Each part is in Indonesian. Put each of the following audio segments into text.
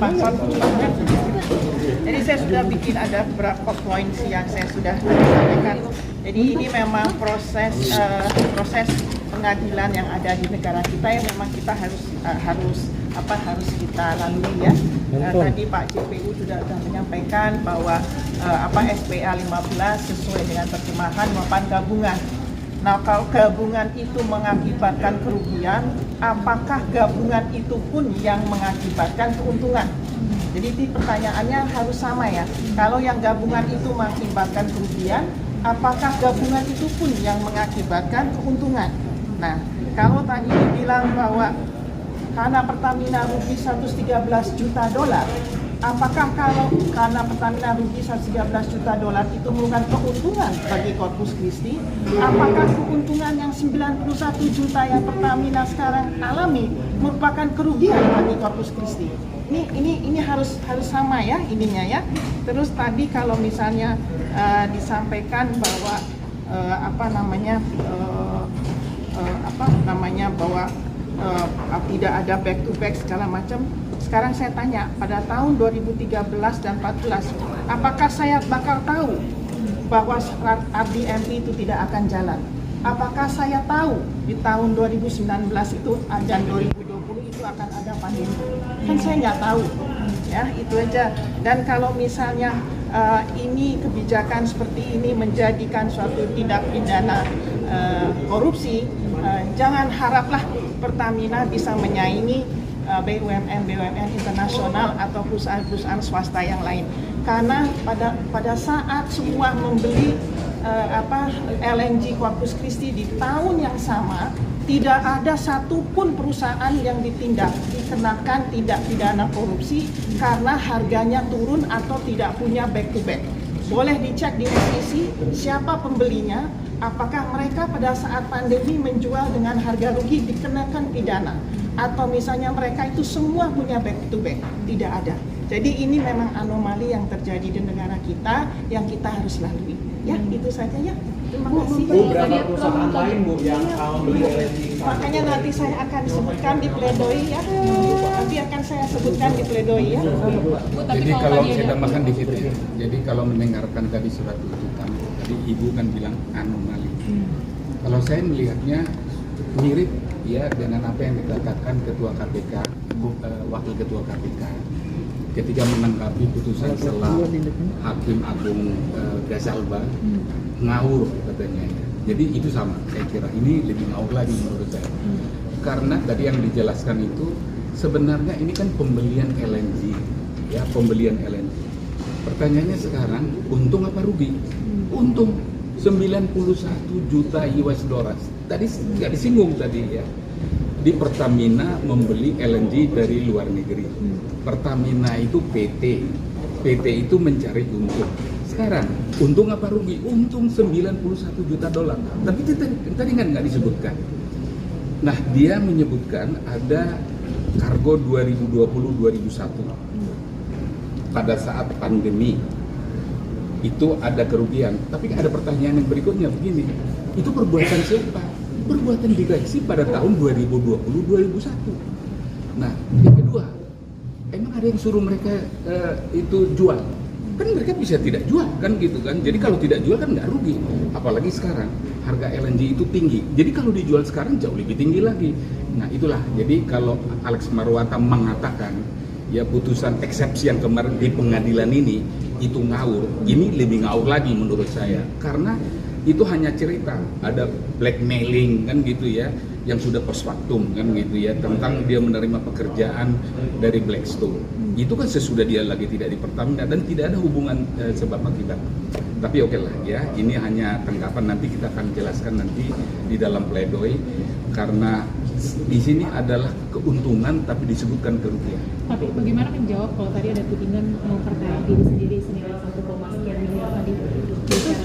Pak. Jadi saya sudah bikin ada beberapa poin yang saya sudah sampaikan. Jadi ini memang proses pengadilan yang ada di negara kita yang memang kita harus kita lalui ya. Tadi Pak JPU sudah menyampaikan bahwa SPA 15 sesuai dengan terjemahan maupun gabungan. Nah, kalau gabungan itu mengakibatkan kerugian, apakah gabungan itu pun yang mengakibatkan keuntungan? Jadi pertanyaannya harus sama ya. Kalau yang gabungan itu mengakibatkan kerugian, apakah gabungan itu pun yang mengakibatkan keuntungan? Nah, kalau tadi dibilang bahwa karena Pertamina rugi 113 juta dolar, apakah kalau karena Pertamina rugi 113 juta dolar itu merupakan keuntungan bagi Corpus Christi? Apakah keuntungan yang 91 juta yang Pertamina sekarang alami merupakan kerugian bagi Corpus Christi? Ini harus sama ya ininya ya. Terus tadi kalau misalnya disampaikan bahwa bahwa tidak ada back to back segala macam. Sekarang saya tanya, pada tahun 2013 dan 2014, apakah saya bakal tahu bahwa RDMP itu tidak akan jalan? Apakah saya tahu di tahun 2019 itu dan 2020 itu akan ada pandemi? Kan saya nggak tahu. Ya, itu aja. Dan kalau misalnya ini kebijakan seperti ini menjadikan suatu tindak pidana korupsi, jangan haraplah Pertamina bisa menyaingi BUMN internasional atau perusahaan-perusahaan swasta yang lain. Karena pada saat semua membeli LNG Corpus Christi di tahun yang sama, tidak ada satupun perusahaan yang dikenakan tindak pidana korupsi karena harganya turun atau tidak punya back to back. Boleh dicek di SEC siapa pembelinya, apakah mereka pada saat pandemi menjual dengan harga rugi dikenakan pidana, atau misalnya mereka itu semua punya back to back. Tidak ada. Jadi ini memang anomali yang terjadi di negara kita yang kita harus lalui. Ya, itu saja ya. Terima kasih. Bu, berapa perusahaan lain Bu yang beli LNG? Makanya nanti saya akan sebutkan di pledoi ya. Nanti akan saya sebutkan di pledoi ya. Jadi kalau saya tambahkan di situ ya. Jadi kalau mendengarkan tadi surat tuntutan, tadi Ibu kan bilang anomali. Kalau saya melihatnya mirip ya dengan apa yang dikatakan Ketua KPK, Wakil Ketua KPK ketika menanggapi putusan setelah Hakim Agung Gazalba ngawur katanya ya. Jadi itu sama, saya kira ini lebih ngawur lagi menurut saya. Karena tadi yang dijelaskan itu sebenarnya ini kan pembelian LNG ya, pembelian LNG. Pertanyaannya sekarang untung apa rugi? Untung 91 juta US dollars. Tadi nggak disinggung tadi ya. Di Pertamina membeli LNG dari luar negeri. Pertamina itu PT itu mencari untung. Sekarang untung apa rugi? Untung 91 juta dolar. Tapi tadi kan nggak disebutkan. Nah, dia menyebutkan ada kargo 2020-2021 pada saat pandemi itu ada kerugian. Tapi ada pertanyaan yang berikutnya begini, itu perbuatan siapa? Perbuatan direksi pada tahun 2020-2021. Nah, yang kedua, emang ada yang suruh mereka itu jual? Kan mereka bisa tidak jual kan gitu kan. Jadi kalau tidak jual kan nggak rugi. Apalagi sekarang harga LNG itu tinggi. Jadi kalau dijual sekarang jauh lebih tinggi lagi. Nah itulah. Jadi kalau Alex Marwata mengatakan ya putusan eksepsi yang kemarin di pengadilan ini itu ngawur, ini lebih ngawur lagi menurut saya. Karena itu hanya cerita, ada blackmailing kan gitu ya, yang sudah post factum kan gitu ya, tentang dia menerima pekerjaan dari Blackstone. Itu kan sesudah dia lagi tidak di Pertamina dan tidak ada hubungan sebab akibat. Tapi oke lah ya, ini hanya tanggapan, nanti kita akan jelaskan nanti di dalam pledoi, karena di sini adalah keuntungan tapi disebutkan kerugian. Tapi bagaimana menjawab kalau tadi ada tudingan memperkaya diri sendiri senilai 1, sekian miliar tadi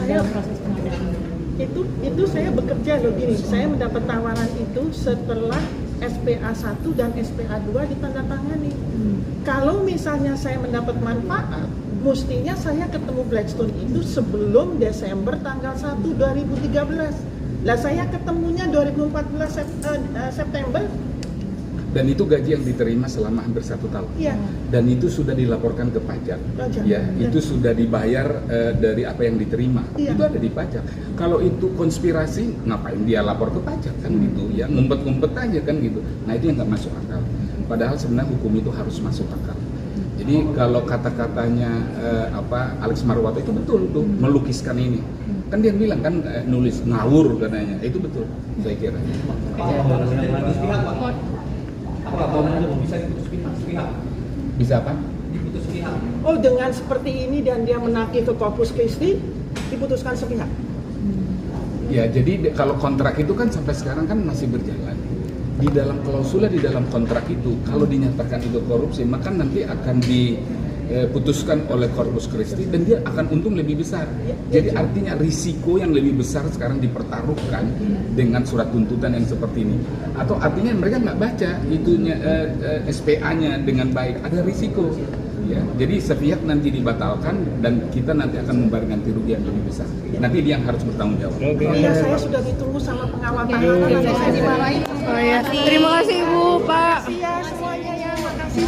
dalam proses pengadaan? Itu saya bekerja loh gini, saya mendapat tawaran itu setelah SPA 1 dan SPA 2 ditandatangani. Kalau misalnya saya mendapat manfaat, mestinya saya ketemu Blackstone itu sebelum Desember tanggal 1 2013. Lah saya ketemunya 2014 September. Dan itu gaji yang diterima selama hampir 1 tahun. Iya. Dan itu sudah dilaporkan ke pajak. Pajak. Ya, Ya. itu sudah dibayar dari apa yang diterima. Iya. Itu ada di pajak. Kalau itu konspirasi, ngapain dia lapor ke pajak kan gitu? Ya, ngumpet-ngumpet aja kan gitu. Nah, itu yang nggak masuk akal. Padahal sebenarnya hukum itu harus masuk akal. Jadi kalau kata-katanya Alex Marwata itu betul tuh, melukiskan ini. Kan dia bilang kan nulis ngawur katanya. Itu betul, saya kira. Apakah bangunannya bisa diputus pihak? Bisa apa? Diputus pihak. Oh, dengan seperti ini dan dia menagih ke Corpus Christi diputuskan sepihak. Ya, jadi kalau kontrak itu kan sampai sekarang kan masih berjalan. Di dalam klausula di dalam kontrak itu, kalau dinyatakan itu korupsi, maka nanti akan diputuskan oleh Corpus Christi dan dia akan untung lebih besar. Jadi artinya risiko yang lebih besar sekarang dipertaruhkan dengan surat tuntutan yang seperti ini. Atau artinya mereka nggak baca itunya SPA-nya dengan baik, ada risiko. Ya, jadi sepihak nanti dibatalkan dan kita nanti akan membayar ganti rugi yang lebih besar. Nanti dia yang harus bertanggung jawab. Iya, saya sudah ditunggu sama pengawal tahanan, nanti saya dimarahin. Oh ya, terima kasih Ibu, Pak. Makasih ya semuanya ya, makasih.